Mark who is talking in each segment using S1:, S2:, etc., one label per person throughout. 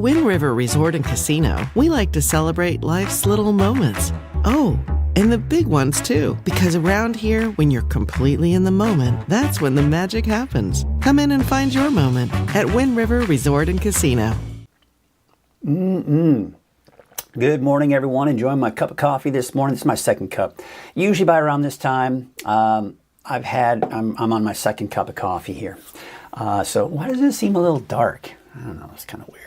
S1: Wind River Resort and Casino, we like to celebrate life's little moments. Oh, and the big ones too, because around here, when you're completely in the moment, that's when the magic happens. Come in and find your moment at Wind River Resort and Casino.
S2: Good morning, everyone. Enjoying my cup of coffee this morning. This is my second cup. Usually by around this time, I'm on my second cup of coffee here. So why does it seem a little dark? I don't know. It's kind of weird.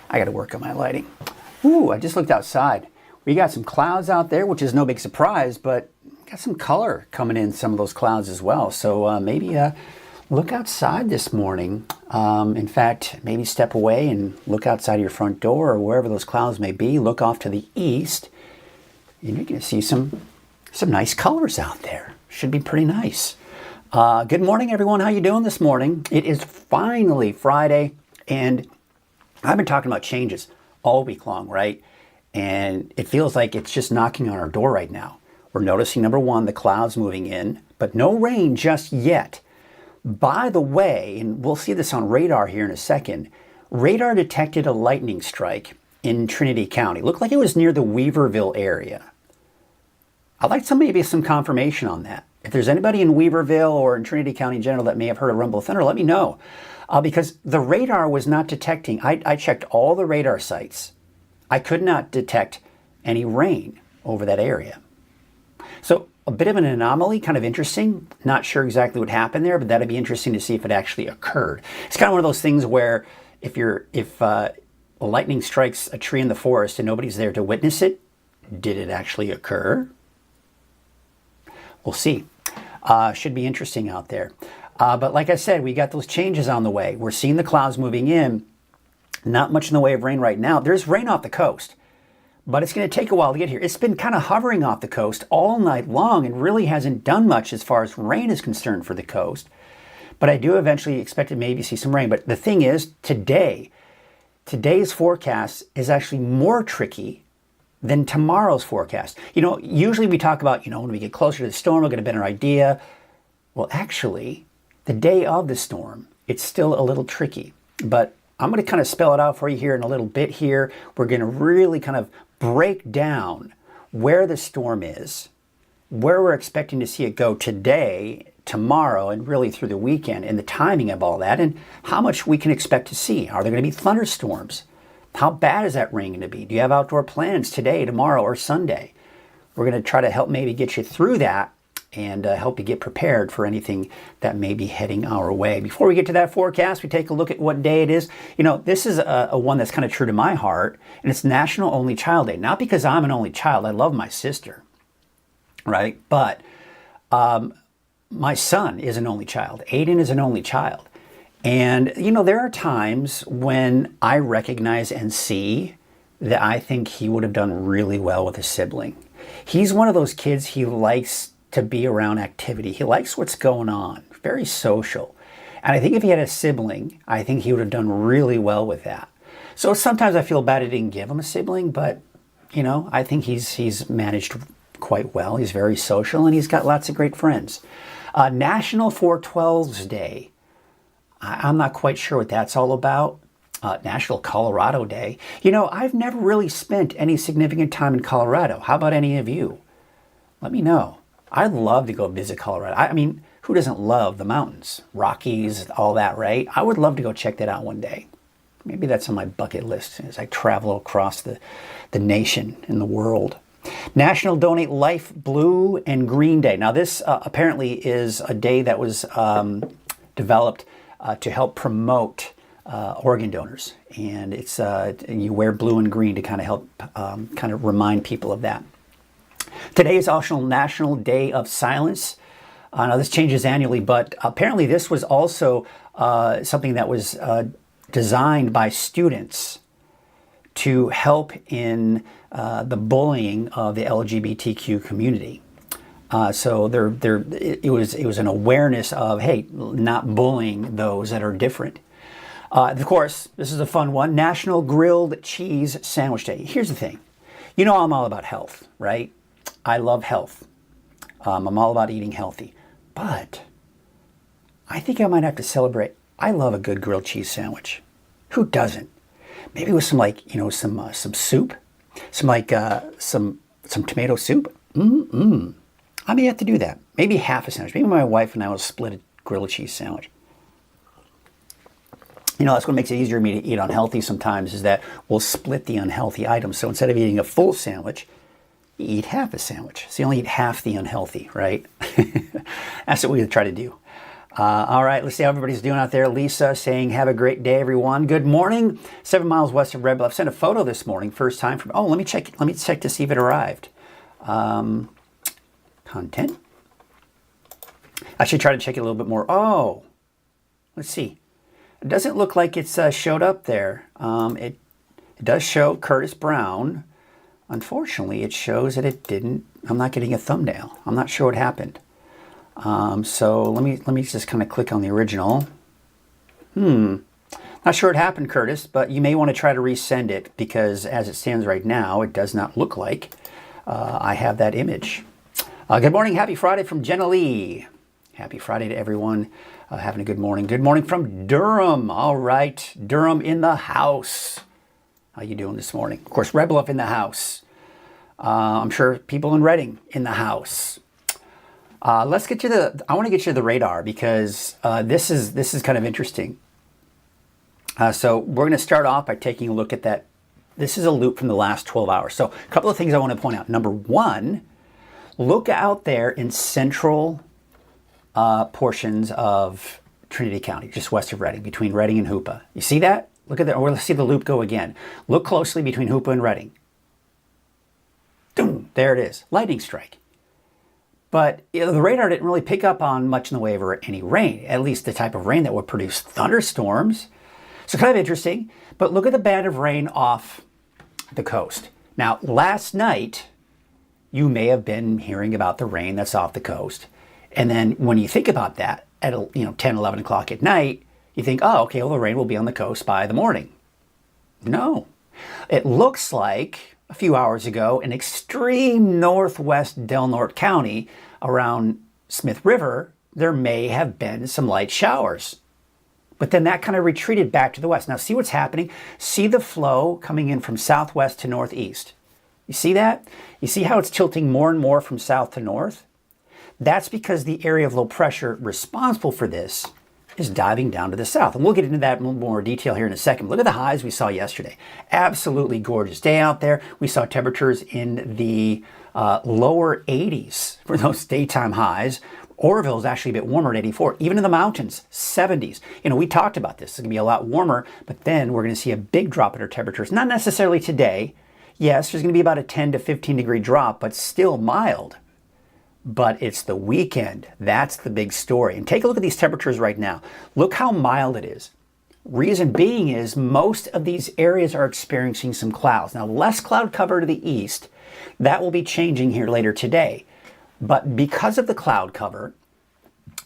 S2: I got to work on my lighting. Ooh, I just looked outside. We got some clouds out there, which is no big surprise, but got some color coming in some of those clouds as well. So maybe look outside this morning. In fact, maybe step away and look outside your front door or wherever those clouds may be. Look off to the east, and you're going to see some nice colors out there. Should be pretty nice. Good morning, everyone. How you doing this morning? It is finally Friday, and I've been talking about changes all week long, right? And it feels like it's just knocking on our door right now. We're noticing, number one, the clouds moving in, but no rain just yet. By the way, and we'll see this on radar here in a second, radar detected a lightning strike in Trinity County. Looked like it was near the Weaverville area. I'd like maybe some confirmation on that. If there's anybody in Weaverville or in Trinity County in general that may have heard a rumble of thunder, let me know. Because the radar was not detecting. I checked all the radar sites. I could not detect any rain over that area. So a bit of an anomaly, kind of interesting. Not sure exactly what happened there, but that'd be interesting to see if it actually occurred. It's kind of one of those things where if a lightning strikes a tree in the forest and nobody's there to witness it, did it actually occur? We'll see. Should be interesting out there. But like I said, we got those changes on the way. We're seeing the clouds moving in. Not much in the way of rain right now. There's rain off the coast, but it's going to take a while to get here. It's been kind of hovering off the coast all night long and really hasn't done much as far as rain is concerned for the coast. But I do eventually expect to maybe see some rain. But the thing is, today's forecast is actually more tricky than tomorrow's forecast. You know, usually we talk about, when we get closer to the storm, we'll get a better idea. Well, actually, the day of the storm, it's still a little tricky. But I'm going to kind of spell it out for you here in a little bit here. We're going to really kind of break down where the storm is, where we're expecting to see it go today, tomorrow, and really through the weekend, and the timing of all that, and how much we can expect to see. Are there going to be thunderstorms? How bad is that rain going to be? Do you have outdoor plans today, tomorrow, or Sunday? We're going to try to help maybe get you through that and help you get prepared for anything that may be heading our way. Before we get to that forecast, we take a look at what day it is. This is a one that's kind of true to my heart, and it's National Only Child Day. Not because I'm an only child. I love my sister, right? But my son is an only child. Aiden is an only child. And, there are times when I recognize and see that I think he would have done really well with a sibling. He's one of those kids, he likes to be around activity. He likes what's going on. Very social. And I think if he had a sibling, I think he would have done really well with that. So sometimes I feel bad I didn't give him a sibling, but, I think he's managed quite well. He's very social and he's got lots of great friends. National 412s Day. I'm not quite sure what that's all about. National Colorado Day. I've never really spent any significant time in Colorado. How about any of you? Let me know. I'd love to go visit Colorado. I mean, who doesn't love the mountains? Rockies, all that, right? I would love to go check that out one day. Maybe that's on my bucket list as I travel across the nation and the world. National Donate Life Blue and Green Day. Now this apparently is a day that was developed to help promote organ donors. And it's you wear blue and green to kind of help kind of remind people of that. Today is also National Day of Silence. Now this changes annually, but apparently this was also something that was designed by students to help in the bullying of the LGBTQ community. So it was an awareness of, hey, not bullying those that are different. Of course, this is a fun one, National Grilled Cheese Sandwich Day. Here's the thing. I'm all about health, right? I love health. I'm all about eating healthy. But I think I might have to celebrate. I love a good grilled cheese sandwich. Who doesn't? Maybe with some like, some soup, some tomato soup. I may have to do that. Maybe half a sandwich. Maybe my wife and I will split a grilled cheese sandwich. That's what makes it easier for me to eat unhealthy sometimes, is that we'll split the unhealthy items. So instead of eating a full sandwich, you eat half a sandwich. So you only eat half the unhealthy, right? That's what we try to do. All right, let's see how everybody's doing out there. Lisa saying, have a great day, everyone. Good morning. 7 miles west of Red Bluff. Sent a photo this morning, first time from, let me check to see if it arrived. Content. I should try to check it a little bit more. Oh, let's see. It doesn't look like it's showed up there. It does show Curtis Brown. Unfortunately, it shows that it didn't. I'm not getting a thumbnail. I'm not sure what happened. So let me just kind of click on the original. Not sure what happened, Curtis, but you may want to try to resend it, because as it stands right now, it does not look like I have that image. Good morning. Happy Friday from Jenna Lee. Happy Friday to everyone. Having a good morning. Good morning from Durham. All right. Durham in the house. How you doing this morning? Of course, Red Bluff in the house. I'm sure people in Redding in the house. Let's get to I want to get you the radar, because this is kind of interesting. So we're going to start off by taking a look at that. This is a loop from the last 12 hours. So a couple of things I want to point out. Number one, look out there in central portions of Trinity County, just west of Redding, between Redding and Hoopa. You see that? Look at that. Or let's see the loop go again. Look closely between Hoopa and Redding. Boom, there it is. Lightning strike. But the radar didn't really pick up on much in the way of any rain, at least the type of rain that would produce thunderstorms. So kind of interesting. But look at the band of rain off the coast. Now, last night, you may have been hearing about the rain that's off the coast. And then when you think about that at 10, 11 o'clock at night, you think, oh, okay, well, the rain will be on the coast by the morning. No. It looks like a few hours ago in extreme northwest Del Norte County around Smith River, there may have been some light showers. But then that kind of retreated back to the west. Now see what's happening? See the flow coming in from southwest to northeast. You see that? You see how it's tilting more and more from south to north? That's because the area of low pressure responsible for this is diving down to the south. And we'll get into that in a little more detail here in a second. Look at the highs we saw yesterday. Absolutely gorgeous day out there. We saw temperatures in the lower 80s for those daytime highs. Oroville is actually a bit warmer at 84. Even in the mountains, 70s. We talked about this. It's going to be a lot warmer, but then we're going to see a big drop in our temperatures. Not necessarily today. Yes, there's going to be about a 10 to 15 degree drop, but still mild. But it's the weekend. That's the big story. And take a look at these temperatures right now. Look how mild it is. Reason being is most of these areas are experiencing some clouds. Now, less cloud cover to the east. That will be changing here later today. But because of the cloud cover,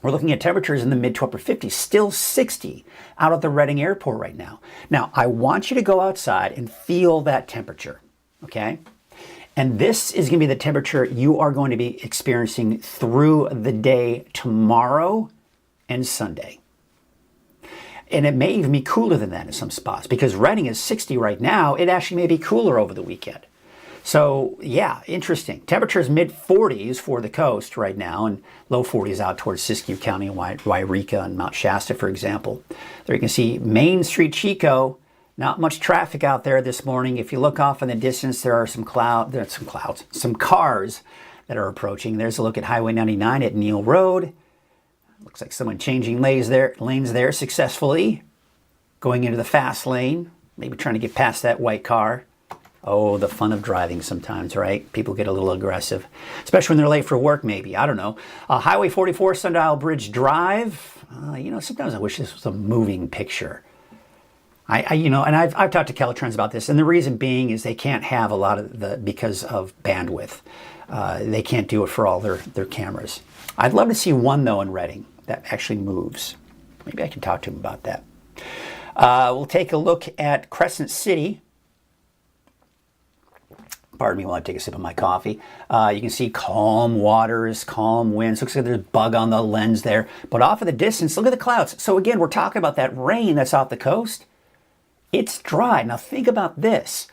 S2: we're looking at temperatures in the mid to upper 50s, still 60 out at the Redding Airport right now. Now, I want you to go outside and feel that temperature, okay? And this is going to be the temperature you are going to be experiencing through the day tomorrow and Sunday. And it may even be cooler than that in some spots, because Redding is 60 right now. It actually may be cooler over the weekend. So yeah, interesting. Temperatures mid 40s for the coast right now, and low 40s out towards Siskiyou County and Wairika and Mount Shasta, for example. There you can see Main Street, Chico. Not much traffic out there this morning. If you look off in the distance, there are some cars that are approaching. There's a look at Highway 99 at Neal Road. Looks like someone changing lanes there successfully. Going into the fast lane, maybe trying to get past that white car. Oh, the fun of driving sometimes, right? People get a little aggressive, especially when they're late for work, maybe. I don't know. Highway 44, Sundial Bridge Drive. Sometimes I wish this was a moving picture. I've talked to Caltrans about this, and the reason being is they can't have a lot of because of bandwidth. They can't do it for all their cameras. I'd love to see one, though, in Redding that actually moves. Maybe I can talk to him about that. We'll take a look at Crescent City. Pardon me while I take a sip of my coffee. You can see calm waters, calm winds. Looks like there's a bug on the lens there. But off in the distance, look at the clouds. So again, we're talking about that rain that's off the coast. It's dry. Now think about this.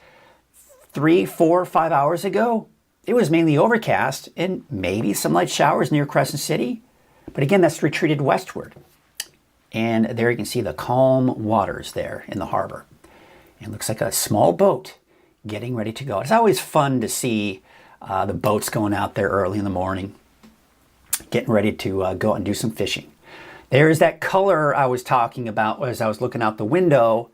S2: 3, 4, 5 hours ago, it was mainly overcast and maybe some light showers near Crescent City. But again, that's retreated westward. And there you can see the calm waters there in the harbor. It looks like a small boat getting ready to go. It's always fun to see the boats going out there early in the morning, getting ready to go out and do some fishing. There's that color I was talking about as I was looking out the window.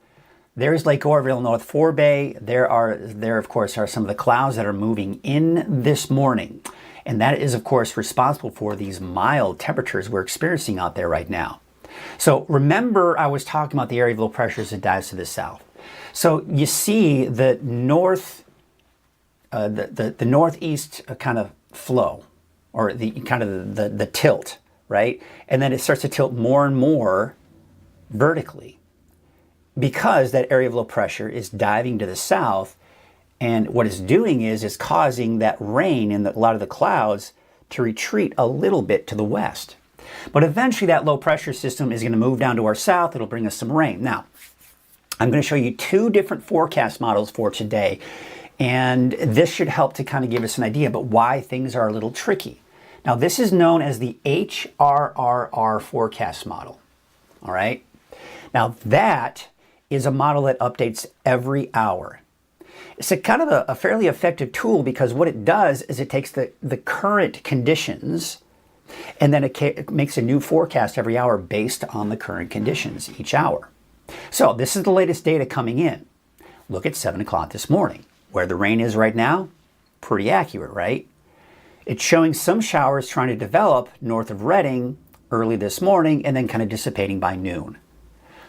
S2: There's Lake Oroville, North Forebay. There, of course, are some of the clouds that are moving in this morning. And that is, of course, responsible for these mild temperatures we're experiencing out there right now. So remember, I was talking about the area of low pressure as it dives to the south. So you see the the northeast kind of flow, or the kind of the tilt, right? And then it starts to tilt more and more vertically, because that area of low pressure is diving to the south, and what it's doing is causing that rain in a lot of the clouds to retreat a little bit to the west. But eventually that low pressure system is going to move down to our south. It'll bring us some rain. Now, I'm going to show you 2 different forecast models for today, and this should help to kind of give us an idea about why things are a little tricky. Now, this is known as the HRRR forecast model, all right? Now, that is a model that updates every hour. It's a kind of a fairly effective tool, because what it does is it takes the current conditions and then it makes a new forecast every hour based on the current conditions each hour. So this is the latest data coming in. Look at 7 o'clock this morning. Where the rain is right now, pretty accurate, right? It's showing some showers trying to develop north of Redding early this morning and then kind of dissipating by noon.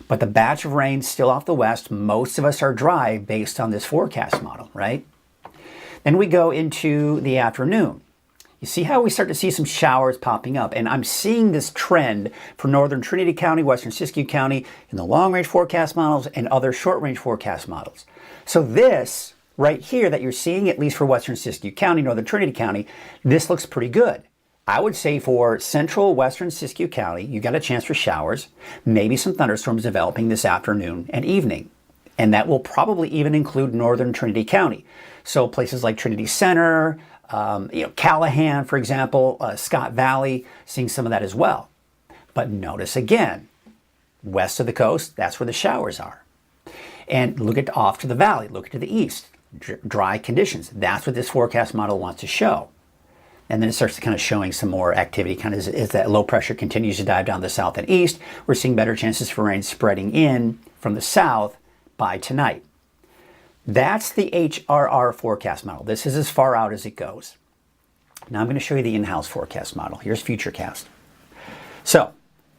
S2: But the batch of rain still off the west. Most of us are dry based on this forecast model, right? Then we go into the afternoon. You see how we start to see some showers popping up, and I'm seeing this trend for northern Trinity County, western Siskiyou County in the long-range forecast models and other short-range forecast models. So this right here that you're seeing, at least for western Siskiyou County, northern Trinity County, this looks pretty good. I would say for central western Siskiyou County, you got a chance for showers, maybe some thunderstorms developing this afternoon and evening. And that will probably even include northern Trinity County. So places like Trinity Center, Callahan, for example, Scott Valley, seeing some of that as well. But notice again, west of the coast, that's where the showers are. And look at off to the valley, look to the east, dry conditions. That's what this forecast model wants to show. And then it starts to kind of showing some more activity, kind of as that low pressure continues to dive down the south and east. We're seeing better chances for rain spreading in from the south by tonight. That's the HRR forecast model. This is as far out as it goes. Now I'm going to show you the in-house forecast model. Here's Futurecast. So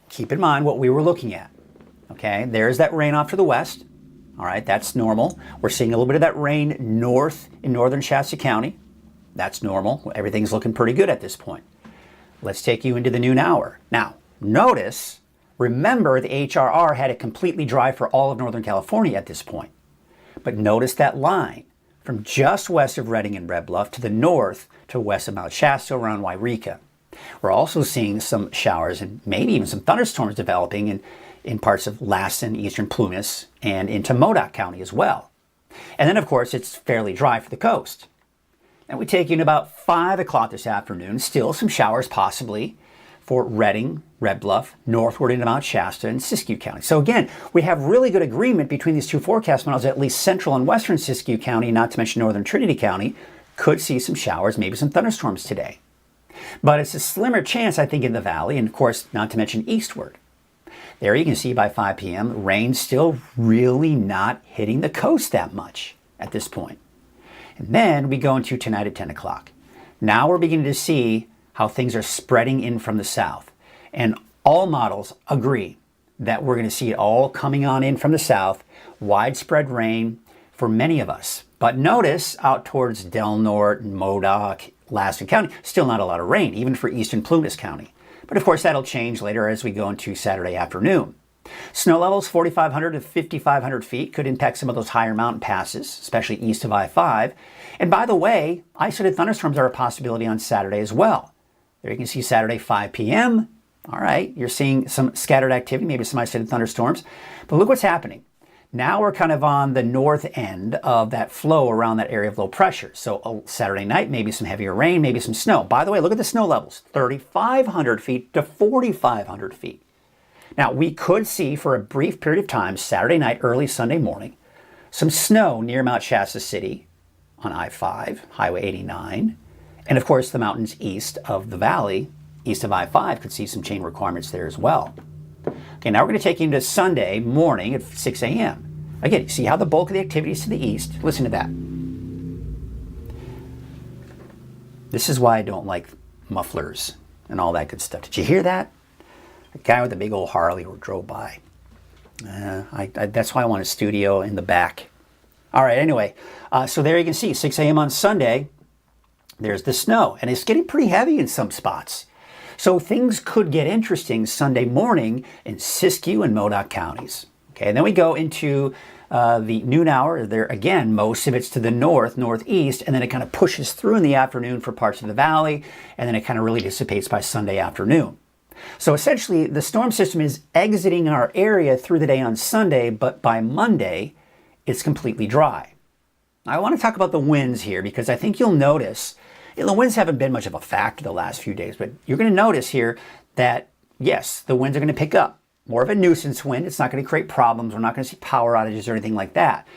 S2: keep in mind what we were looking at. Okay, there's that rain off to the west. All right, that's normal. We're seeing a little bit of that rain north in northern Shasta County. That's normal. Everything's looking pretty good at this point. Let's take you into the noon hour. Now, notice, remember the HRR had it completely dry for all of Northern California at this point. But notice that line from just west of Redding and Red Bluff to the north to west of Mount Shasta around Wairika. We're also seeing some showers and maybe even some thunderstorms developing in parts of Lassen, eastern Plumas, and into Modoc County as well. And then, of course, it's fairly dry for the coast. And we take you in about 5 o'clock this afternoon, still some showers possibly for Redding, Red Bluff, northward into Mount Shasta and Siskiyou County. So again, we have really good agreement between these two forecast models. At least central and western Siskiyou County, not to mention northern Trinity County, could see some showers, maybe some thunderstorms today. But it's a slimmer chance, I think, in the valley, and of course, not to mention eastward. There you can see by 5 p.m., rain still really not hitting the coast that much at this point. And then we go into tonight at 10 o'clock. Now we're beginning to see how things are spreading in from the south. And all models agree that we're going to see it all coming on in from the south, widespread rain for many of us. But notice out towards Del Norte and Modoc, Lassen County, still not a lot of rain, even for eastern Plumas County. But of course that'll change later as we go into Saturday afternoon. Snow levels 4,500 to 5,500 feet could impact some of those higher mountain passes, especially east of I-5. And by the way, isolated thunderstorms are a possibility on Saturday as well. There you can see Saturday 5 p.m. All right, you're seeing some scattered activity, maybe some isolated thunderstorms. But look what's happening. Now we're kind of on the north end of that flow around that area of low pressure. So Saturday night, maybe some heavier rain, maybe some snow. By the way, look at the snow levels, 3,500 feet to 4,500 feet. Now, we could see for a brief period of time, Saturday night, early Sunday morning, some snow near Mount Shasta City on I-5, Highway 89. And of course, the mountains east of the valley, east of I-5, could see some chain requirements there as well. Okay, now we're going to take you into Sunday morning at 6 a.m. Again, you see how the bulk of the activity is to the east. Listen to that. This is why I don't like mufflers and all that good stuff. Did you hear that? A guy with a big old Harley drove by. That's why I want a studio in the back. All right, anyway, so there you can see 6 a.m. on Sunday, there's the snow, and it's getting pretty heavy in some spots. So things could get interesting Sunday morning in Siskiyou and Modoc counties. Okay, and then we go into the noon hour. There again, most of it's to the north, northeast, and then it kind of pushes through in the afternoon for parts of the valley, and then it kind of really dissipates by Sunday afternoon. So essentially, the storm system is exiting our area through the day on Sunday, but by Monday, it's completely dry. I want to talk about the winds here because I think you'll notice, the winds haven't been much of a factor the last few days, but you're going to notice here that, yes, the winds are going to pick up. More of a nuisance wind. It's not going to create problems. We're not going to see power outages or anything like that.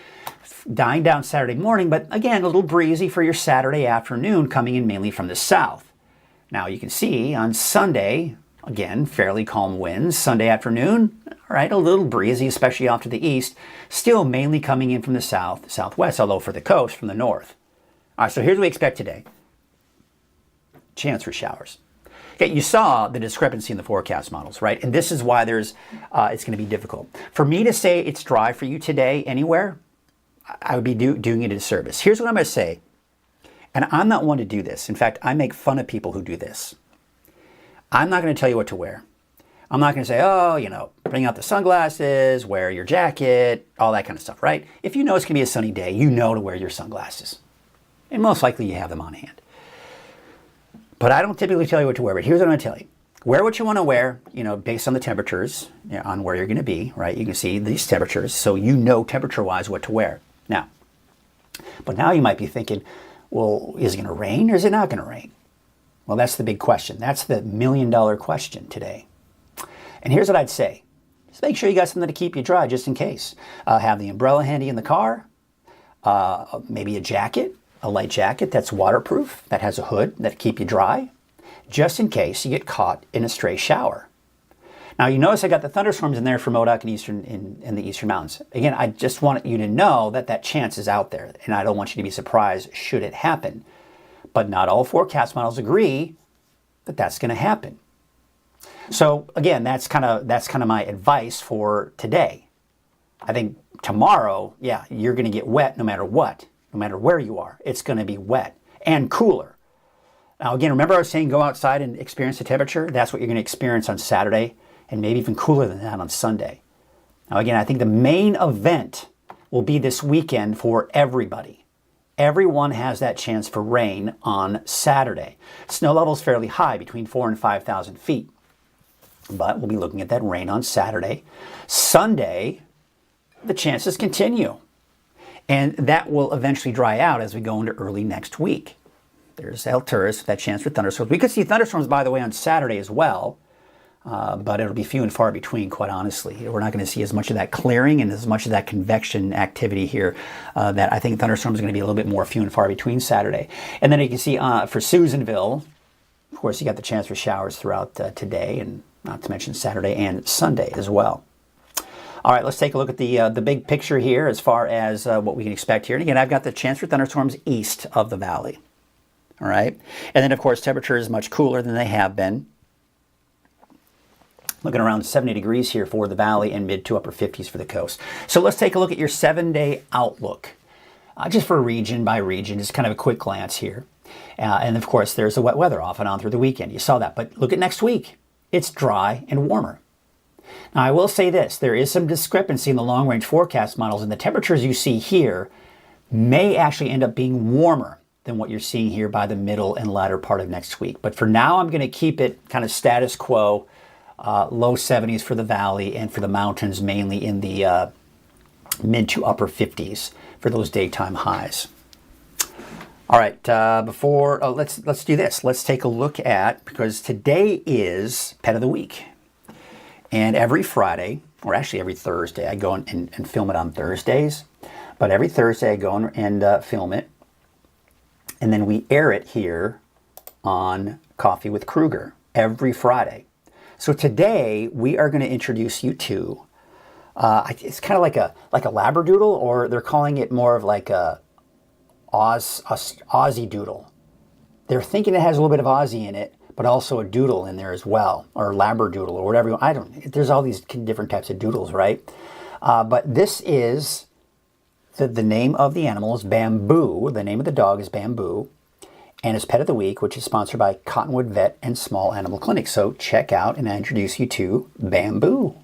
S2: Dying down Saturday morning, but again, a little breezy for your Saturday afternoon coming in mainly from the south. Now you can see on Sunday, again, fairly calm winds. Sunday afternoon, all right, a little breezy, especially off to the east. Still mainly coming in from the south, southwest, although for the coast from the north. All right, so here's what we expect today. Chance for showers. Okay, you saw the discrepancy in the forecast models, right? And this is why it's going to be difficult. For me to say it's dry for you today anywhere, I would be doing it a disservice. Here's what I'm going to say, and I'm not one to do this. In fact, I make fun of people who do this. I'm not going to tell you what to wear. I'm not going to say, oh, bring out the sunglasses, wear your jacket, all that kind of stuff, right? If you know it's going to be a sunny day, you know to wear your sunglasses. And most likely you have them on hand. But I don't typically tell you what to wear, but here's what I'm going to tell you. Wear what you want to wear, based on the temperatures, on where you're going to be, right? You can see these temperatures, so you know temperature-wise what to wear. But now you might be thinking, well, is it going to rain or is it not going to rain? Well, that's the big question. That's the million-dollar question today. And here's what I'd say. Just make sure you got something to keep you dry just in case. Have the umbrella handy in the car, maybe a jacket. A light jacket that's waterproof, that has a hood that'll keep you dry, just in case you get caught in a stray shower. Now you notice I got the thunderstorms in there for Modoc and in the eastern mountains. Again, I just want you to know that chance is out there, and I don't want you to be surprised should it happen. But not all forecast models agree that that's going to happen. So again, that's kind of my advice for today. I think tomorrow, yeah, you're going to get wet no matter what. No matter where you are, it's going to be wet and cooler. Now, again, remember I was saying go outside and experience the temperature? That's what you're going to experience on Saturday, and maybe even cooler than that on Sunday. Now, again, I think the main event will be this weekend for everybody. Everyone has that chance for rain on Saturday. Snow level's fairly high, between 4,000 and 5,000 feet. But we'll be looking at that rain on Saturday. Sunday, the chances continue. And that will eventually dry out as we go into early next week. There's Alturas, that chance for thunderstorms. We could see thunderstorms, by the way, on Saturday as well, but it'll be few and far between, quite honestly. We're not going to see as much of that clearing and as much of that convection activity here that I think thunderstorms are going to be a little bit more few and far between Saturday. And then you can see for Susanville, of course, you got the chance for showers throughout today, and not to mention Saturday and Sunday as well. All right, let's take a look at the big picture here as far as what we can expect here. And again, I've got the chance for thunderstorms east of the valley. All right, and then of course temperature is much cooler than they have been. Looking around 70 degrees here for the valley and mid to upper 50s for the coast. So let's take a look at your 7-day outlook, just for region by region, just kind of a quick glance here. And of course, there's the wet weather off and on through the weekend. You saw that, but look at next week. It's dry and warmer. Now, I will say this, there is some discrepancy in the long-range forecast models, and the temperatures you see here may actually end up being warmer than what you're seeing here by the middle and latter part of next week. But for now, I'm going to keep it kind of status quo, low 70s for the valley and for the mountains, mainly in the mid to upper 50s for those daytime highs. All right, let's do this. Let's take a look at, because today is Pet of the Week. And every Friday, or actually every Thursday, I go and film it on Thursdays. But every Thursday I go and film it. And then we air it here on Coffee with Krueger every Friday. So today we are going to introduce you to, it's kind of like a Labradoodle, or they're calling it more of like a Aussie Doodle. They're thinking it has a little bit of Aussie in it, but also a doodle in there as well, or Labradoodle, or whatever. There's all these different types of doodles, right? But this is, the name of the animal is Bamboo. The name of the dog is Bamboo. And it's Pet of the Week, which is sponsored by Cottonwood Vet and Small Animal Clinic. So check out, and I introduce you to Bamboo.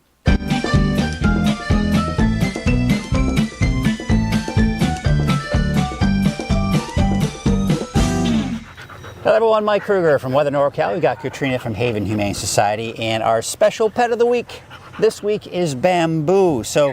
S2: Hello everyone, Mike Krueger from Weather NorCal. We got Katrina from Haven Humane Society, and our special Pet of the Week this week is Bamboo. So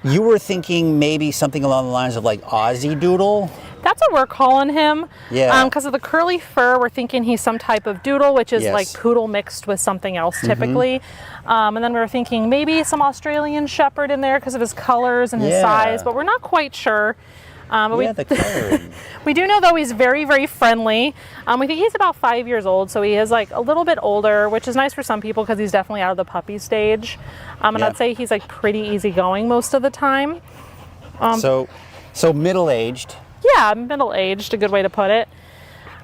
S2: you were thinking maybe something along the lines of like Aussie Doodle?
S3: That's what we're calling him.
S2: Yeah.
S3: Because of the curly fur, we're thinking he's some type of doodle, which is like poodle mixed with something else typically. And then we were thinking maybe some Australian Shepherd in there because of his colors and his size, but we're not quite sure. But
S2: the coloring.
S3: We do know though he's very, very friendly. We think he's about 5 years old, so he is like a little bit older, which is nice for some people because he's definitely out of the puppy stage. And I'd say he's like pretty easygoing most of the time.
S2: So middle-aged.
S3: Yeah, middle-aged, a good way to put it.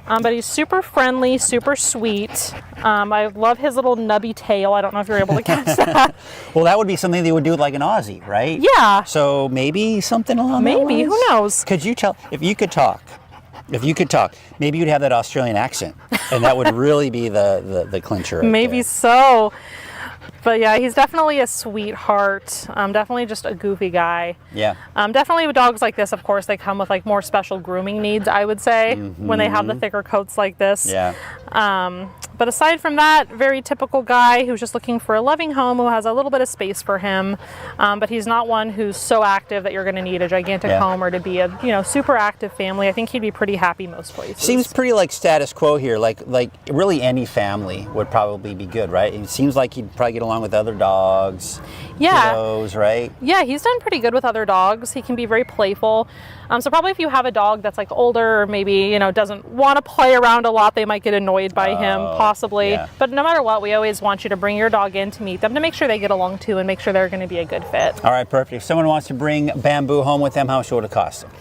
S3: But he's super friendly, super sweet. I love his little nubby tail. I don't know if you're able to catch that.
S2: Well, that would be something they would do with like an Aussie, right?
S3: Yeah.
S2: So maybe something along those
S3: Maybe,
S2: lines?
S3: who knows?
S2: Could you tell, if you could talk, maybe you'd have that Australian accent, and that would really be the clincher right
S3: Maybe
S2: there.
S3: so. But yeah, he's definitely a sweetheart. Definitely just a goofy guy.
S2: Yeah.
S3: Definitely with dogs like this, of course, they come with like more special grooming needs, I would say, when they have the thicker coats like this.
S2: Yeah.
S3: But aside from that, very typical guy who's just looking for a loving home, who has a little bit of space for him. But he's not one who's so active that you're going to need a gigantic home or to be a super active family. I think he'd be pretty happy most places.
S2: Seems pretty like status quo here. Like really any family would probably be good, right? It seems like he'd probably get along with other dogs.
S3: Yeah.
S2: Kiddos, right?
S3: Yeah, he's done pretty good with other dogs. He can be very playful. So probably if you have a dog that's like older or maybe, doesn't want to play around a lot, they might get annoyed by him, possibly. Yeah. But no matter what, we always want you to bring your dog in to meet them to make sure they get along too and make sure they're going to be a good fit.
S2: All right, perfect. If someone wants to bring Bamboo home with them, how much would it cost them?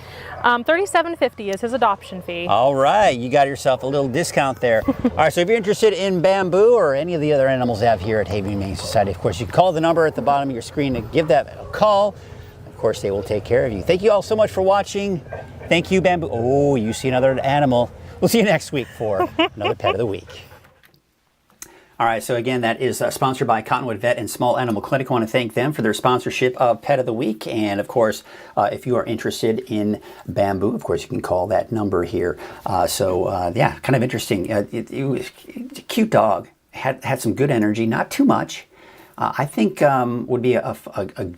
S3: $37.50 is his adoption fee.
S2: All right, you got yourself a little discount there. All right, so if you're interested in Bamboo or any of the other animals they have here at Haven Humane Society, of course, you can call the number at the bottom of your screen and give that a call. Of course, they will take care of you. Thank you all so much for watching. Thank you, Bamboo. Oh, you see another animal. We'll see you next week for another Pet of the Week. All right, so again, that is sponsored by Cottonwood Vet and Small Animal Clinic. I want to thank them for their sponsorship of Pet of the Week. And of course, if you are interested in Bamboo, of course, you can call that number here. Yeah, kind of interesting. It was a cute dog. Had some good energy, not too much. I think would be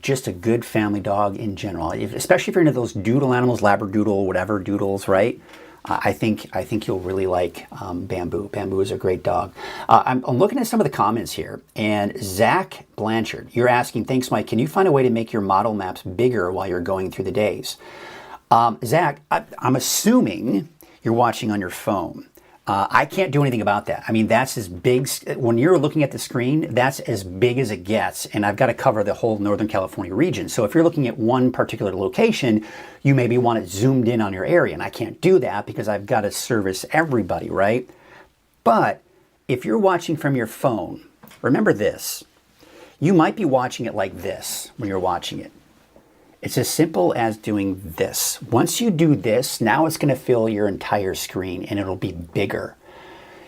S2: just a good family dog in general, especially if you're into those doodle animals, Labradoodle, whatever doodles, right? I think you'll really like Bamboo. Bamboo is a great dog. I'm looking at some of the comments here, and Zach Blanchard, you're asking, thanks, Mike, can you find a way to make your model maps bigger while you're going through the days? Zach, I'm assuming you're watching on your phone. I can't do anything about that. I mean, that's as big, when you're looking at the screen, that's as big as it gets. And I've got to cover the whole Northern California region. So if you're looking at one particular location, you maybe want it zoomed in on your area. And I can't do that because I've got to service everybody, right? But if you're watching from your phone, remember this. You might be watching it like this when you're watching it. It's as simple as doing this. Once you do this, now it's going to fill your entire screen and it'll be bigger.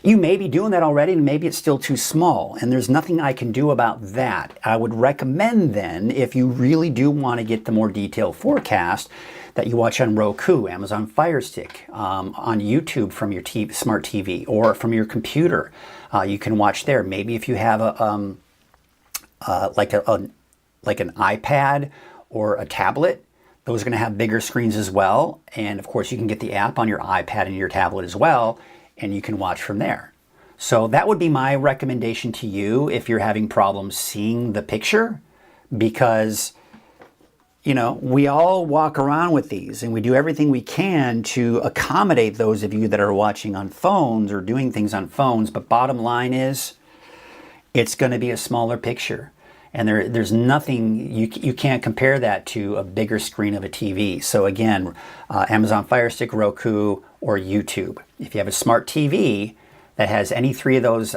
S2: You may be doing that already and maybe it's still too small, and there's nothing I can do about that. I would recommend then, if you really do want to get the more detailed forecast, that you watch on Roku, Amazon Fire Stick, on YouTube from your smart TV or from your computer. You can watch there. Maybe if you have like an iPad or a tablet, those are going to have bigger screens as well. And of course, you can get the app on your iPad and your tablet as well, and you can watch from there. So that would be my recommendation to you if you're having problems seeing the picture, because you know, we all walk around with these and we do everything we can to accommodate those of you that are watching on phones or doing things on phones. But bottom line is, it's going to be a smaller picture. And there's nothing, you can't compare that to a bigger screen of a TV. So again, Amazon Fire Stick, Roku, or YouTube. If you have a smart TV that has any three of those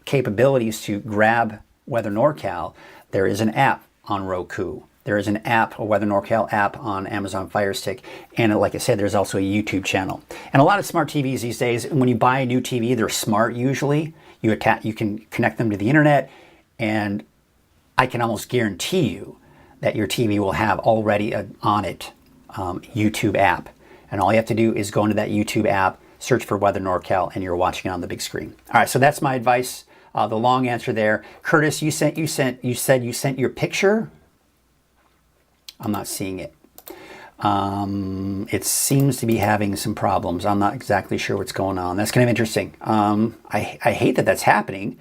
S2: capabilities to grab Weather NorCal, there is an app on Roku. There is an app, a Weather NorCal app on Amazon Fire Stick. And like I said, there's also a YouTube channel. And a lot of smart TVs these days, when you buy a new TV, they're smart usually. You can connect them to the internet, and I can almost guarantee you that your TV will have already on it YouTube app. And all you have to do is go into that YouTube app, search for Weather NorCal, and you're watching it on the big screen. All right, so that's my advice. The long answer there. Curtis, you said you sent your picture. I'm not seeing it. It seems to be having some problems. I'm not exactly sure what's going on. That's kind of interesting. I hate that that's happening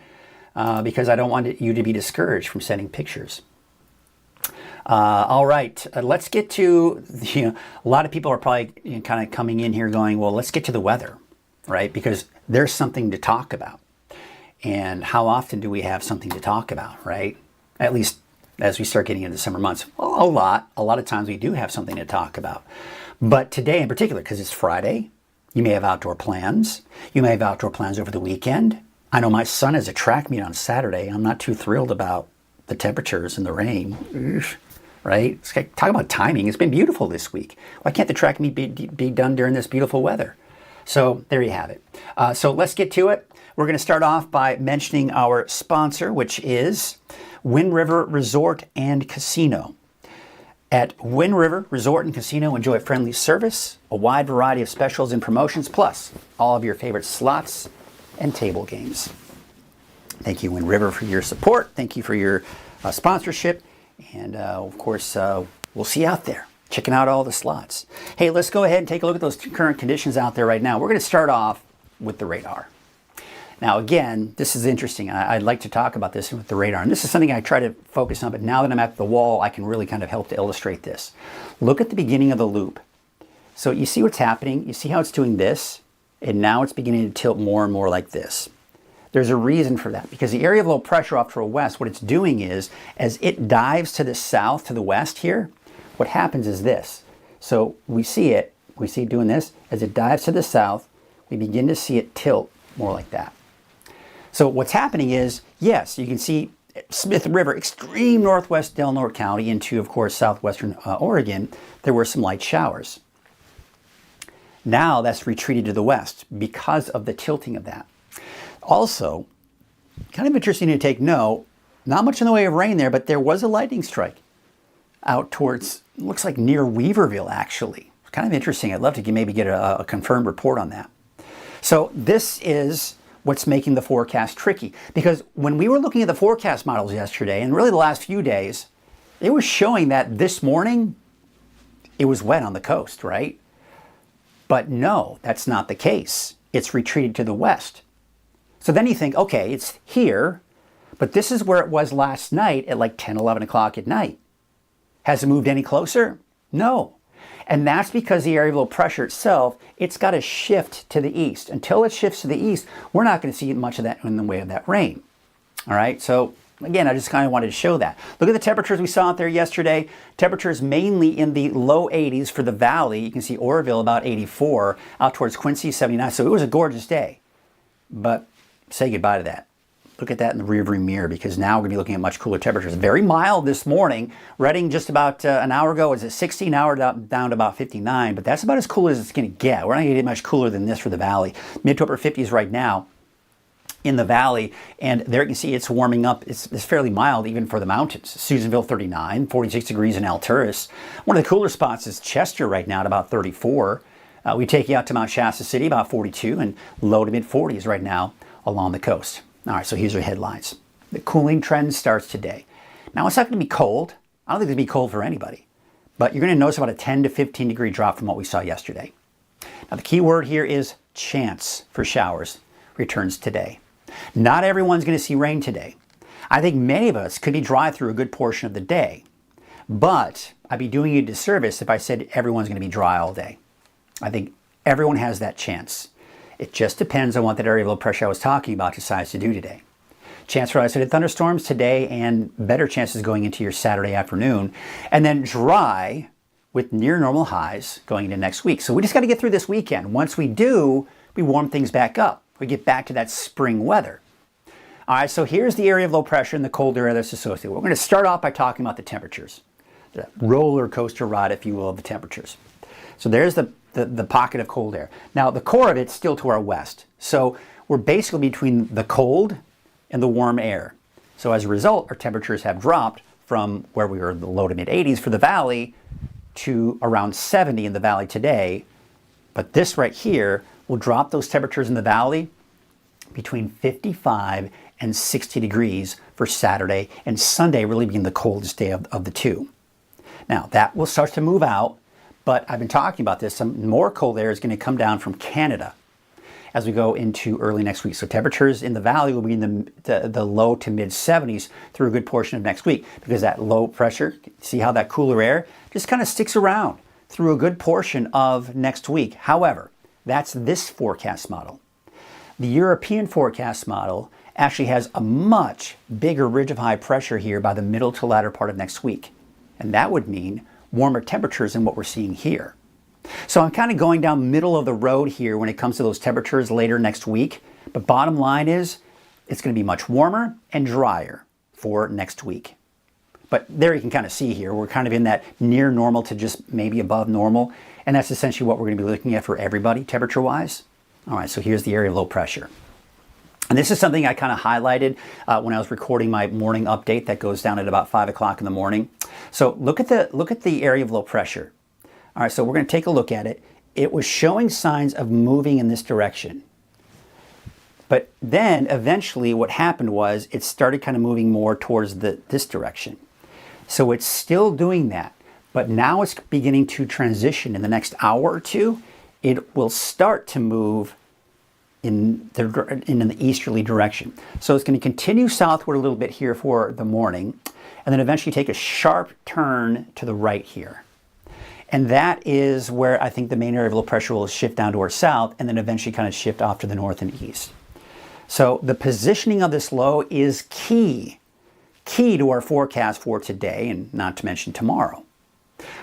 S2: because I don't want you to be discouraged from sending pictures. All right, let's get to, a lot of people are probably kind of coming in here going, well, let's get to the weather, right? Because there's something to talk about. And how often do we have something to talk about, right? At least as we start getting into the summer months. Well, a lot of times we do have something to talk about. But today in particular, because it's Friday, you may have outdoor plans. You may have outdoor plans over the weekend. I know my son has a track meet on Saturday. I'm not too thrilled about the temperatures and the rain, right? Talk about timing. It's been beautiful this week. Why can't the track meet be done during this beautiful weather? So there you have it. So let's get to it. We're going to start off by mentioning our sponsor, which is Wind River Resort and Casino. At Wind River Resort and Casino, enjoy friendly service, a wide variety of specials and promotions, plus all of your favorite slots and table games. Thank you, Wind River, for your support. Thank you for your sponsorship. And of course, we'll see you out there checking out all the slots. Hey, let's go ahead and take a look at those current conditions out there right now. We're going to start off with the radar. Now, again, this is interesting. I'd like to talk about this with the radar. And this is something I try to focus on, but now that I'm at the wall, I can really kind of help to illustrate this. Look at the beginning of the loop. So you see what's happening? You see how it's doing this? And now it's beginning to tilt more and more like this. There's a reason for that, because the area of low pressure off to the west, what it's doing is, as it dives to the south, to the west here, what happens is this. So we see it doing this. As it dives to the south, we begin to see it tilt more like that. So what's happening is, yes, you can see Smith River, extreme northwest Del Norte County into, of course, southwestern Oregon, there were some light showers. Now that's retreated to the west because of the tilting of that. Also, kind of interesting to take note, not much in the way of rain there, but there was a lightning strike out towards, looks like near Weaverville, actually. Kind of interesting. I'd love to maybe get a confirmed report on that. So this is what's making the forecast tricky, because when we were looking at the forecast models yesterday, and really the last few days, it was showing that this morning it was wet on the coast, right? But no, that's not the case. It's retreated to the west. So then you think, okay, it's here, but this is where it was last night at like 10, 11 o'clock at night. Has it moved any closer? No. And that's because the area of low pressure itself, it's got to shift to the east. Until it shifts to the east, we're not going to see much of that in the way of that rain. All right, so again, I just kind of wanted to show that. Look at the temperatures we saw out there yesterday. Temperatures mainly in the low 80s for the valley. You can see Oroville about 84, out towards Quincy 79. So it was a gorgeous day. But say goodbye to that. Look at that in the rearview mirror, because now we're going to be looking at much cooler temperatures. Very mild this morning. Reading just about an hour ago was at 60, now we're down to about 59, but that's about as cool as it's going to get. We're not going to get much cooler than this for the valley. Mid to upper 50s right now in the valley, and there you can see it's warming up. It's fairly mild even for the mountains. Susanville 39, 46 degrees in Alturas. One of the cooler spots is Chester right now at about 34. We take you out to Mount Shasta City, about 42, and low to mid 40s right now along the coast. All right, so here's our headlines. The cooling trend starts today. Now, it's not going to be cold. I don't think it's going to be cold for anybody. but you're going to notice about a 10 to 15 degree drop from what we saw yesterday. Now the key word here is chance for showers returns today. Not everyone's going to see rain today. I think many of us could be dry through a good portion of the day, but I'd be doing you a disservice if I said everyone's going to be dry all day. I think everyone has that chance. It just depends on what that area of low pressure I was talking about decides to do today. Chance for isolated thunderstorms today and better chances going into your Saturday afternoon, and then dry with near normal highs going into next week. So we just got to get through this weekend. Once we do, we warm things back up. We get back to that spring weather. All right, so here's the area of low pressure and the cold area that's associated. We're going to start off by talking about the temperatures, the roller coaster ride, if you will, of the temperatures. So there's the pocket of cold air. Now the core of it's still to our west. So we're basically between the cold and the warm air. So as a result, our temperatures have dropped from where we were in the low to mid 80s for the valley to around 70 in the valley today. But this right here will drop those temperatures in the valley between 55 and 60 degrees for Saturday, and Sunday really being the coldest day of the two. Now that will start to move out, but I've been talking about this. Some more cold air is going to come down from Canada as we go into early next week. So temperatures in the valley will be in the low to mid 70s through a good portion of next week, because that low pressure, see how that cooler air just kind of sticks around through a good portion of next week. However, that's this forecast model. The European forecast model actually has a much bigger ridge of high pressure here by the middle to latter part of next week. And that would mean warmer temperatures than what we're seeing here. So I'm kind of going down middle of the road here when it comes to those temperatures later next week. But bottom line is it's going to be much warmer and drier for next week. But there you can kind of see here, we're kind of in that near normal to just maybe above normal. And that's essentially what we're going to be looking at for everybody temperature-wise. All right, so here's the area of low pressure. And this is something I kind of highlighted when I was recording my morning update that goes down at about 5 o'clock in the morning. So look at the area of low pressure. All right, so we're going to take a look at it. It was showing signs of moving in this direction. But then eventually what happened was it started kind of moving more towards this direction. So it's still doing that, but now it's beginning to transition in the next hour or two. It will start to move in the easterly direction. So it's going to continue southward a little bit here for the morning, and then eventually take a sharp turn to the right here. And that is where I think the main area of low pressure will shift down towards south, and then eventually kind of shift off to the north and east. So the positioning of this low is key to our forecast for today, and not to mention tomorrow.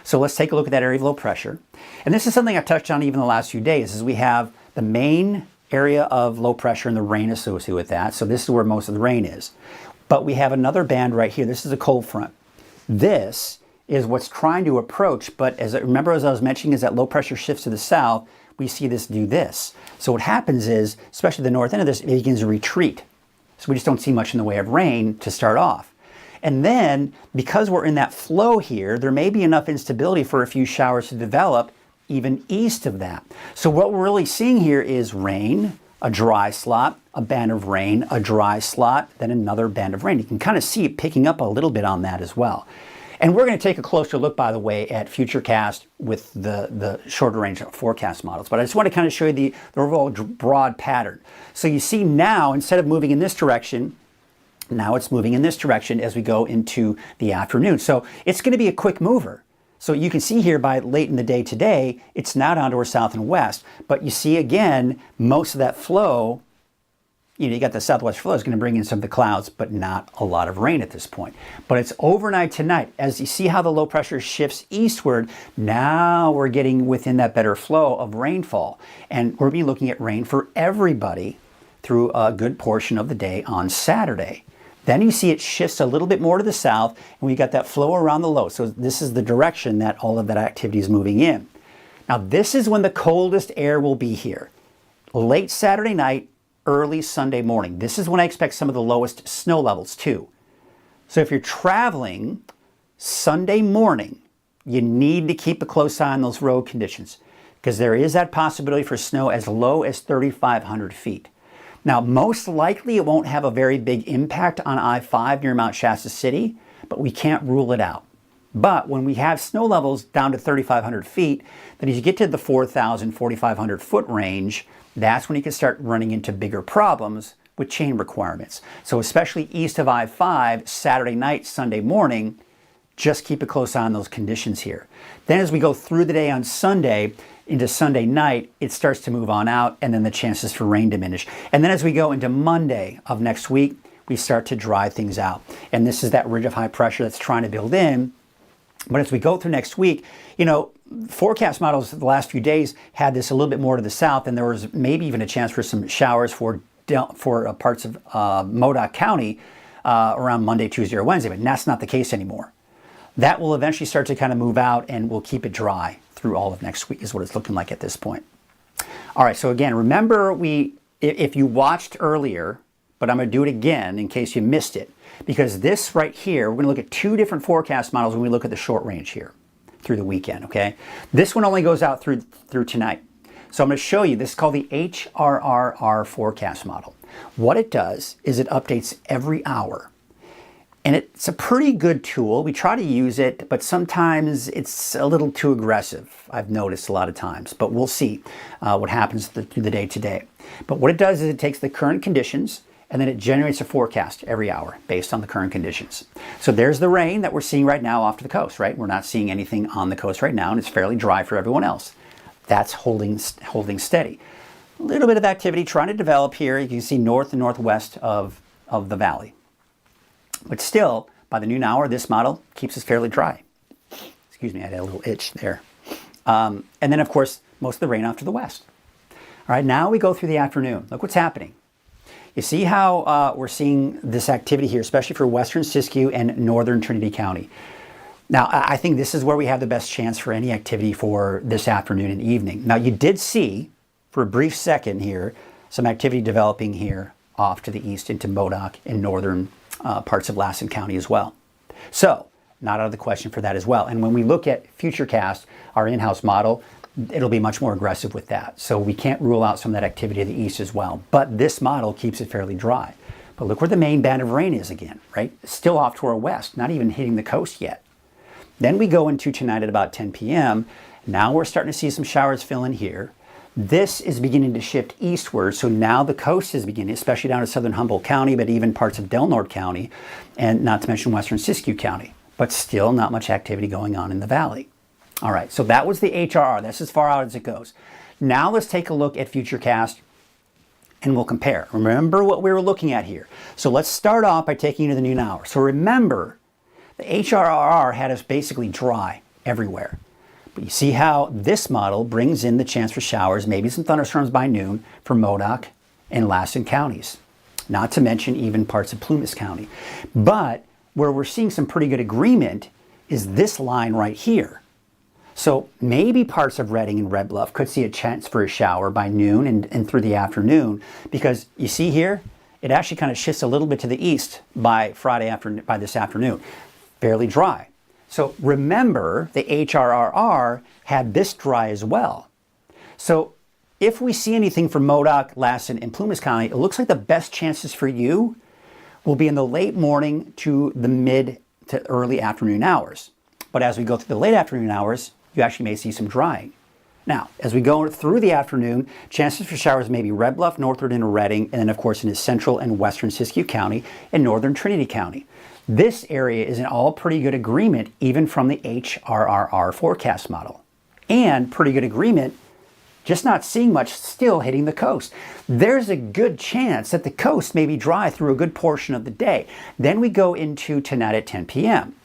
S2: So let's take a look at that area of low pressure. And this is something I've touched on even the last few days, is we have the main area of low pressure and the rain associated with that. So this is where most of the rain is. But we have another band right here. This is a cold front. This is what's trying to approach, but as I was mentioning, as that low pressure shifts to the south, we see this do this. So what happens is, especially the north end of this, it begins to retreat. So we just don't see much in the way of rain to start off. And then, because we're in that flow here, there may be enough instability for a few showers to develop even east of that. So what we're really seeing here is rain, a dry slot, a band of rain, a dry slot, then another band of rain. You can kind of see it picking up a little bit on that as well. And we're going to take a closer look, by the way, at Futurecast with the shorter range forecast models. But I just want to kind of show you the overall broad pattern. So you see now, instead of moving in this direction, now it's moving in this direction as we go into the afternoon. So it's going to be a quick mover. So you can see here by late in the day today, it's now down to our south and west. But you see again, most of that flow, you got the southwest flow is going to bring in some of the clouds, but not a lot of rain at this point. But it's overnight tonight. As you see how the low pressure shifts eastward, now we're getting within that better flow of rainfall. And we're going to be looking at rain for everybody through a good portion of the day on Saturday. Then you see it shifts a little bit more to the south, and we got that flow around the low. So this is the direction that all of that activity is moving in. Now this is when the coldest air will be here. Late Saturday night, early Sunday morning. This is when I expect some of the lowest snow levels too. So if you're traveling Sunday morning, you need to keep a close eye on those road conditions, because there is that possibility for snow as low as 3,500 feet. Now, most likely it won't have a very big impact on I-5 near Mount Shasta City, but we can't rule it out. But when we have snow levels down to 3,500 feet, then as you get to the 4,000, 4,500 foot range, that's when you can start running into bigger problems with chain requirements. So especially east of I-5, Saturday night, Sunday morning, just keep a close eye on those conditions here. Then as we go through the day on Sunday into Sunday night, it starts to move on out, and then the chances for rain diminish. And then as we go into Monday of next week, we start to dry things out. And this is that ridge of high pressure that's trying to build in. But as we go through next week, you know, forecast models the last few days had this a little bit more to the south, and there was maybe even a chance for some showers for parts of Modoc County around Monday, Tuesday, or Wednesday. But that's not the case anymore. That will eventually start to kind of move out, and we'll keep it dry through all of next week is what it's looking like at this point. All right, so again, remember if you watched earlier, but I'm going to do it again in case you missed it, because this right here, we're going to look at two different forecast models when we look at the short range here through the weekend, okay? This one only goes out through tonight. So I'm going to show you, this is called the HRRR forecast model. What it does is it updates every hour. And it's a pretty good tool. We try to use it, but sometimes it's a little too aggressive. I've noticed a lot of times, but we'll see what happens through the day today. But what it does is it takes the current conditions and then it generates a forecast every hour based on the current conditions. So there's the rain that we're seeing right now off to the coast, right? We're not seeing anything on the coast right now, and it's fairly dry for everyone else. That's holding steady. A little bit of activity trying to develop here. You can see north and northwest of the valley. But still, by the noon hour, this model keeps us fairly dry. Excuse me, I had a little itch there. And then, of course, most of the rain off to the west. All right, now we go through the afternoon. Look what's happening. You see how we're seeing this activity here, especially for western Siskiyou and northern Trinity County. Now, I think this is where we have the best chance for any activity for this afternoon and evening. Now, you did see, for a brief second here, some activity developing here off to the east into Modoc and northern parts of Lassen County as well. So, not out of the question for that as well. And when we look at Futurecast, our in-house model, it'll be much more aggressive with that. So we can't rule out some of that activity to the east as well. But this model keeps it fairly dry. But look where the main band of rain is again, right? Still off to our west, not even hitting the coast yet. Then we go into tonight at about 10 p.m. Now we're starting to see some showers fill in here. This is beginning to shift eastward, so now the coast is beginning, especially down to southern Humboldt County, but even parts of Norte County, and not to mention western Siskiyou County. But still not much activity going on in the valley. All right, so that was the HRR. That's as far out as it goes. Now let's take a look at Futurecast, and we'll compare. Remember what we were looking at here. So let's start off by taking you to the noon hour. So remember, the HRRR had us basically dry everywhere. But you see how this model brings in the chance for showers, maybe some thunderstorms by noon for Modoc and Lassen counties. Not to mention even parts of Plumas County. But where we're seeing some pretty good agreement is this line right here. So maybe parts of Redding and Red Bluff could see a chance for a shower by noon and through the afternoon, because you see here, it actually kind of shifts a little bit to the east by this afternoon. Fairly dry. So remember, the HRRR had this dry as well. So if we see anything from Modoc, Lassen, and Plumas County, it looks like the best chances for you will be in the late morning to the mid to early afternoon hours. But as we go through the late afternoon hours, you actually may see some drying. Now, as we go through the afternoon, chances for showers may be Red Bluff, northward into Redding, and then of course into central and western Siskiyou County and northern Trinity County. This area is in all pretty good agreement, even from the HRRR forecast model. And pretty good agreement, just not seeing much still hitting the coast. There's a good chance that the coast may be dry through a good portion of the day. Then we go into tonight at 10 p.m.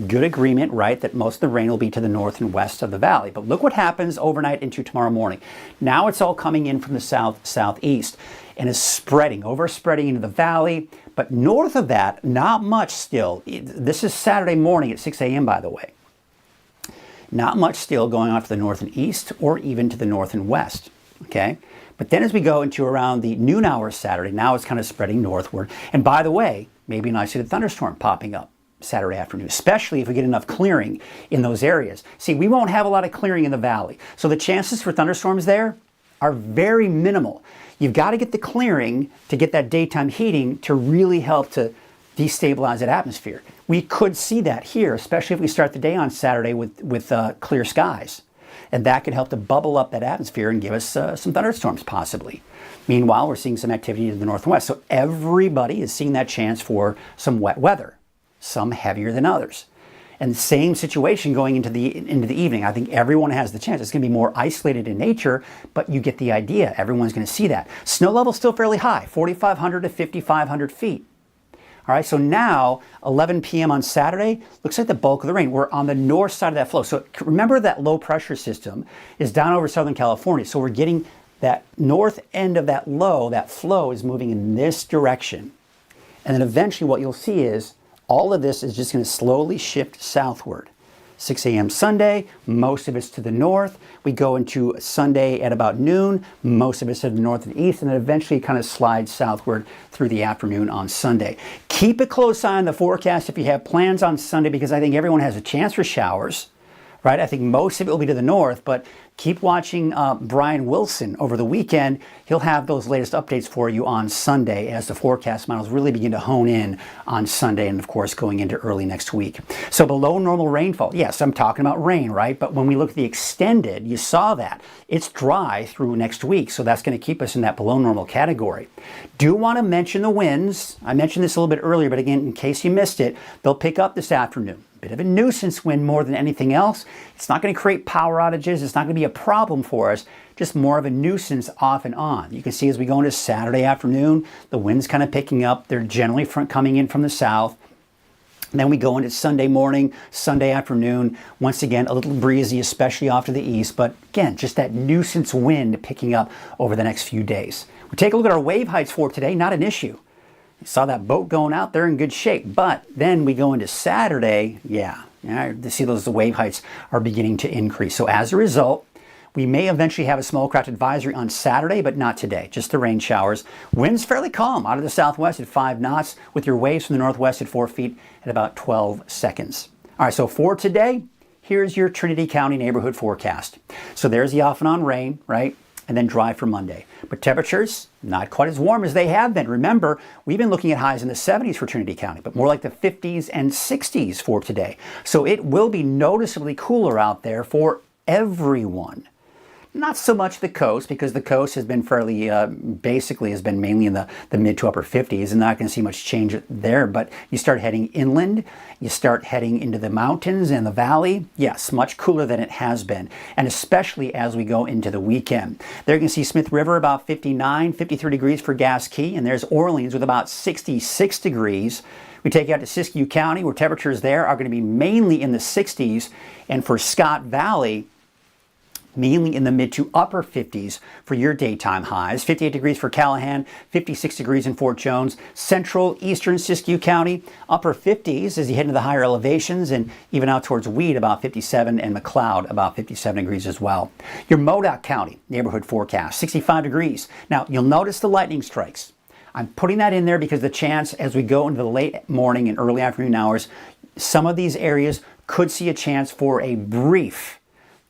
S2: Good agreement, right, that most of the rain will be to the north and west of the valley. But look what happens overnight into tomorrow morning. Now it's all coming in from the southeast and is spreading into the valley. But north of that, not much still. This is Saturday morning at 6 a.m., by the way. Not much still going on to the north and east or even to the north and west, okay? But then as we go into around the noon hour Saturday, now it's kind of spreading northward. And by the way, maybe an isolated thunderstorm popping up Saturday afternoon, especially if we get enough clearing in those areas. See, we won't have a lot of clearing in the valley, so the chances for thunderstorms there are very minimal. You've got to get the clearing to get that daytime heating to really help to destabilize that atmosphere. We could see that here, especially if we start the day on Saturday with clear skies. And that could help to bubble up that atmosphere and give us some thunderstorms possibly. Meanwhile, we're seeing some activity in the north and west. So everybody is seeing that chance for some wet weather, some heavier than others. And the same situation going into the evening. I think everyone has the chance. It's going to be more isolated in nature, but you get the idea. Everyone's going to see that. Snow level still fairly high, 4,500 to 5,500 feet. All right, so now 11 p.m. on Saturday, looks like the bulk of the rain. We're on the north side of that flow. So remember that low pressure system is down over Southern California. So we're getting that north end of that low, that flow is moving in this direction. And then eventually what you'll see is all of this is just going to slowly shift southward. 6 a.m. Sunday, most of it's to the north. We go into Sunday at about noon, most of it's to the north and east, and then eventually kind of slides southward through the afternoon on Sunday. Keep a close eye on the forecast if you have plans on Sunday, because I think everyone has a chance for showers, right? I think most of it will be to the north, but keep watching Brian Wilson over the weekend. He'll have those latest updates for you on Sunday as the forecast models really begin to hone in on Sunday and, of course, going into early next week. So below normal rainfall. Yes, I'm talking about rain, right? But when we look at the extended, you saw that. It's dry through next week, so that's going to keep us in that below normal category. Do want to mention the winds. I mentioned this a little bit earlier, but again, in case you missed it, they'll pick up this afternoon. Bit of a nuisance wind more than anything else. It's not going to create power outages. It's not going to be a problem for us, just more of a nuisance off and on. You can see as we go into Saturday afternoon, the wind's kind of picking up. They're generally coming in from the south. And then we go into Sunday morning, Sunday afternoon. Once again, a little breezy, especially off to the east. But again, just that nuisance wind picking up over the next few days. We take a look at our wave heights for today. Not an issue. You saw that boat going out there in good shape. But then we go into Saturday, to see the wave heights are beginning to increase. So as a result, we may eventually have a small craft advisory on Saturday, but not today, just the rain showers. Winds fairly calm out of the southwest at 5 knots, with your waves from the northwest at 4 feet at about 12 seconds. All right, so for today, here's your Trinity County neighborhood forecast. So there's the off and on rain, right? And then dry for Monday. But temperatures, not quite as warm as they have been. Remember, we've been looking at highs in the 70s for Trinity County, but more like the 50s and 60s for today. So it will be noticeably cooler out there for everyone. Not so much the coast, because the coast has been fairly, basically has been mainly in the mid to upper 50s, and not going to see much change there. But you start heading inland, you start heading into the mountains and the valley. Yes, much cooler than it has been, and especially as we go into the weekend. There you can see Smith River about 59, 53 degrees for Gas Key, and there's Orleans with about 66 degrees. We take you out to Siskiyou County, where temperatures there are going to be mainly in the 60s, and for Scott Valley, mainly in the mid to upper 50s for your daytime highs. 58 degrees for Callahan, 56 degrees in Fort Jones. Central, eastern Siskiyou County, upper 50s as you head into the higher elevations, and even out towards Weed about 57, and McLeod about 57 degrees as well. Your Modoc County neighborhood forecast, 65 degrees. Now, you'll notice the lightning strikes. I'm putting that in there because the chance as we go into the late morning and early afternoon hours, some of these areas could see a chance for a brief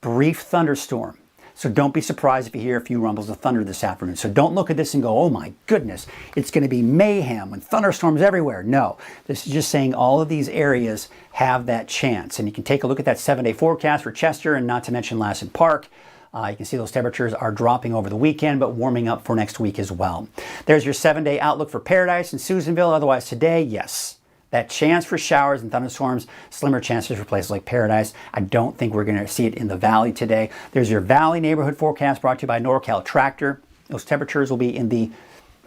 S2: thunderstorm. So don't be surprised if you hear a few rumbles of thunder this afternoon. So don't look at this and go, oh my goodness, it's going to be mayhem and thunderstorms everywhere. No, this is just saying all of these areas have that chance. And you can take a look at that 7-day forecast for Chester, and not to mention Lassen Park. You can see those temperatures are dropping over the weekend, but warming up for next week as well. There's your 7-day outlook for Paradise and Susanville. Otherwise today, yes, that chance for showers and thunderstorms, slimmer chances for places like Paradise. I don't think we're going to see it in the Valley today. There's your Valley neighborhood forecast brought to you by NorCal Tractor. Those temperatures will be in the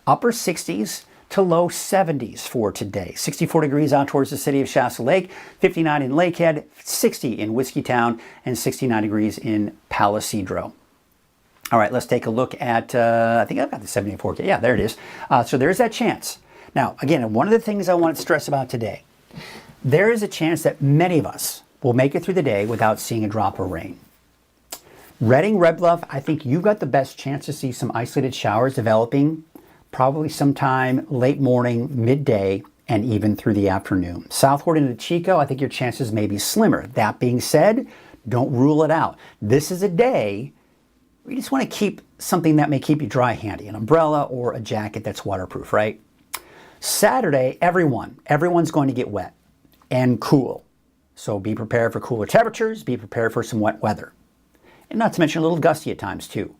S2: upper 60s to low 70s for today. 64 degrees out towards the city of Shasta Lake, 59 in Lakehead, 60 in Whiskeytown, and 69 degrees in Palisadro. All right, let's take a look at, I think I've got the 7-day forecast. Yeah, there it is. So there's that chance. Now, again, one of the things I want to stress about today, there is a chance that many of us will make it through the day without seeing a drop of rain. Redding, Red Bluff, I think you've got the best chance to see some isolated showers developing probably sometime late morning, midday, and even through the afternoon. Southward into Chico, I think your chances may be slimmer. That being said, don't rule it out. This is a day where you just want to keep something that may keep you dry handy, an umbrella or a jacket that's waterproof, right? Saturday, everyone's going to get wet and cool. So be prepared for cooler temperatures, be prepared for some wet weather. And not to mention a little gusty at times too.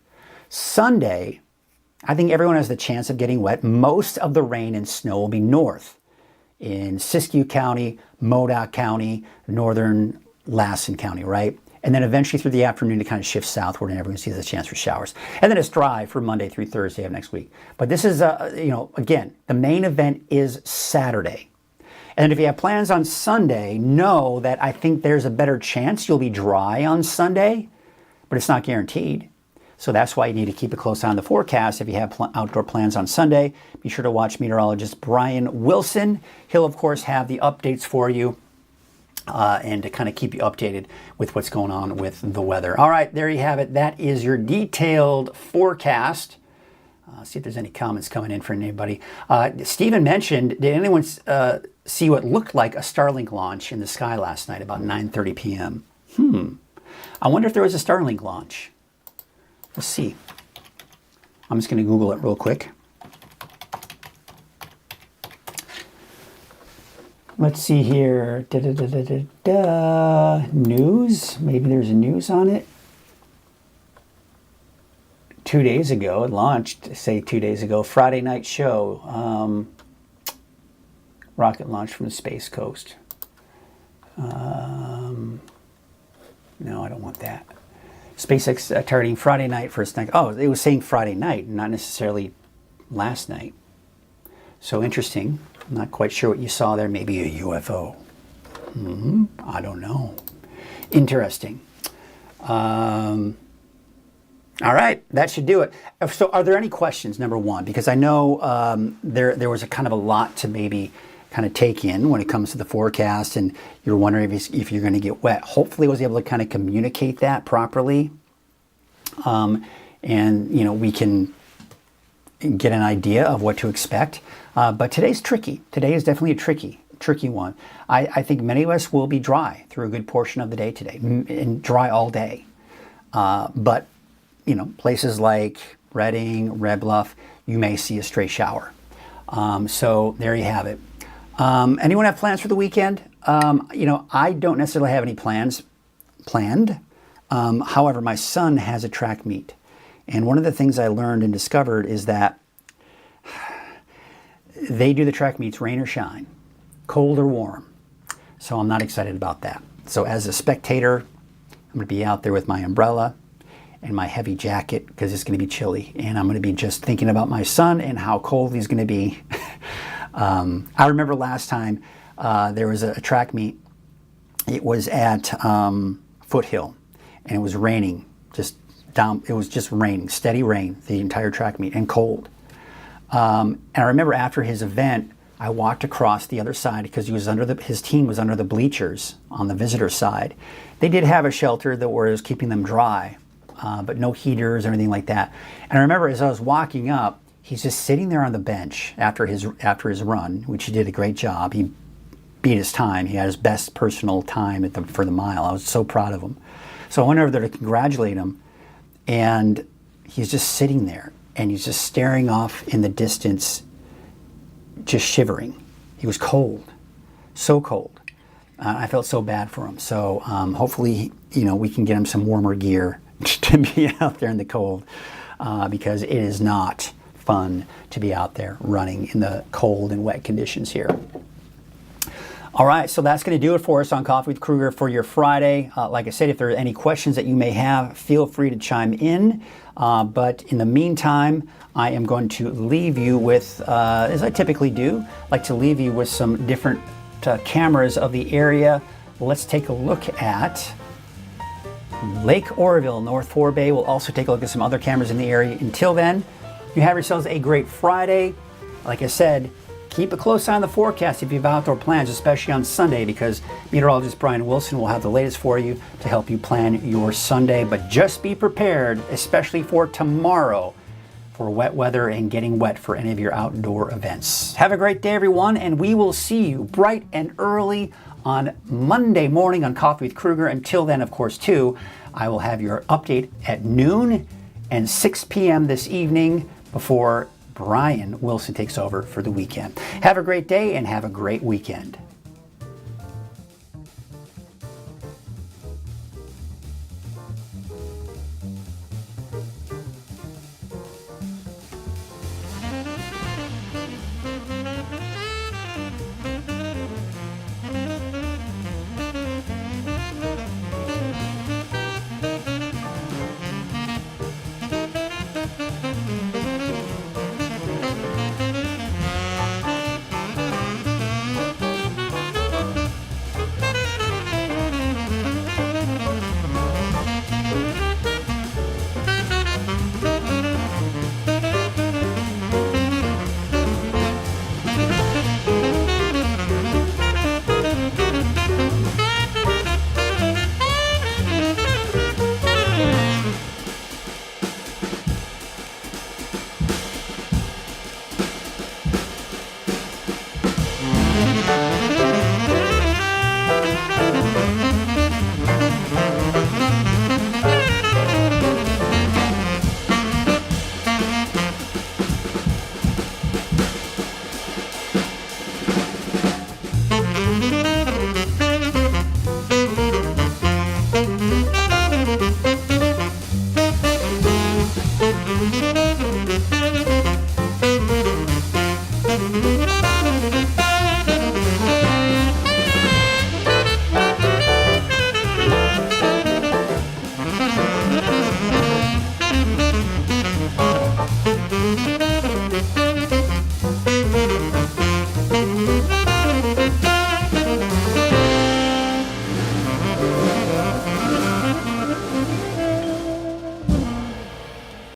S2: Sunday, I think everyone has the chance of getting wet. Most of the rain and snow will be north in Siskiyou County, Modoc County, northern Lassen County, right? And then eventually through the afternoon it kind of shifts southward and everyone sees a chance for showers. And then it's dry for Monday through Thursday of next week. But this is, again, the main event is Saturday. And if you have plans on Sunday, know that I think there's a better chance you'll be dry on Sunday, but it's not guaranteed. So that's why you need to keep a close eye on the forecast. If you have outdoor plans on Sunday, be sure to watch meteorologist Brian Wilson. He'll, of course, have the updates for you and to kind of keep you updated with what's going on with the weather. All right, there you have it. That is your detailed forecast. See if there's any comments coming in from anybody. Stephen mentioned, did anyone see what looked like a Starlink launch in the sky last night about 9:30 p.m.? I wonder if there was a Starlink launch. Let's see. I'm just going to Google it real quick. Let's see here. News. Maybe there's a news on it. 2 days ago, it launched, say 2 days ago, Friday night show. Rocket launch from the Space Coast. No, I don't want that. SpaceX targeting Friday night for a snack. Oh, it was saying Friday night, not necessarily last night. So interesting. I'm not quite sure what you saw there. Maybe a UFO. I don't know. Interesting. All right, that should do it. So are there any questions, number one? Because I know there was a kind of a lot to maybe kind of take in when it comes to the forecast, and you're wondering if you're going to get wet. Hopefully I was able to kind of communicate that properly. And, we can get an idea of what to expect. But today's tricky. Today is definitely a tricky one. I think many of us will be dry through a good portion of the day today, and dry all day. But, places like Redding, Red Bluff, you may see a stray shower. So there you have it. Anyone have plans for the weekend? I don't necessarily have any plans planned. However, my son has a track meet. And one of the things I learned and discovered is that they do the track meets rain or shine, cold or warm. So I'm not excited about that. So as a spectator, I'm going to be out there with my umbrella and my heavy jacket because it's going to be chilly. And I'm going to be just thinking about my son and how cold he's going to be. I remember last time there was a track meet. It was at Foothill, and it was raining, it was just raining, steady rain, the entire track meet, and cold. And I remember after his event, I walked across the other side because his team was under the bleachers on the visitor side. They did have a shelter that was keeping them dry, but no heaters or anything like that. And I remember as I was walking up, he's just sitting there on the bench after his run, which he did a great job. He beat his time. He had his best personal time for the mile. I was so proud of him. So I went over there to congratulate him, and he's just sitting there, and he's just staring off in the distance, just shivering. He was cold, so cold. I felt so bad for him. So hopefully, we can get him some warmer gear to be out there in the cold, because it is not fun to be out there running in the cold and wet conditions here. All right, so that's going to do it for us on Coffee with Krueger for your Friday. Like I said, if there are any questions that you may have, feel free to chime in. But in the meantime, I am going to leave you with, as I typically do, like to leave you with some different cameras of the area. Let's take a look at Lake Oroville, North Forebay. We'll also take a look at some other cameras in the area. Until then, you have yourselves a great Friday. Like I said, keep a close eye on the forecast if you have outdoor plans, especially on Sunday, because meteorologist Brian Wilson will have the latest for you to help you plan your Sunday. But just be prepared, especially for tomorrow, for wet weather and getting wet for any of your outdoor events. Have a great day, everyone, and we will see you bright and early on Monday morning on Coffee with Krueger. Until then, of course, too, I will have your update at noon and 6 p.m. this evening before Brian Wilson takes over for the weekend. Have a great day and have a great weekend.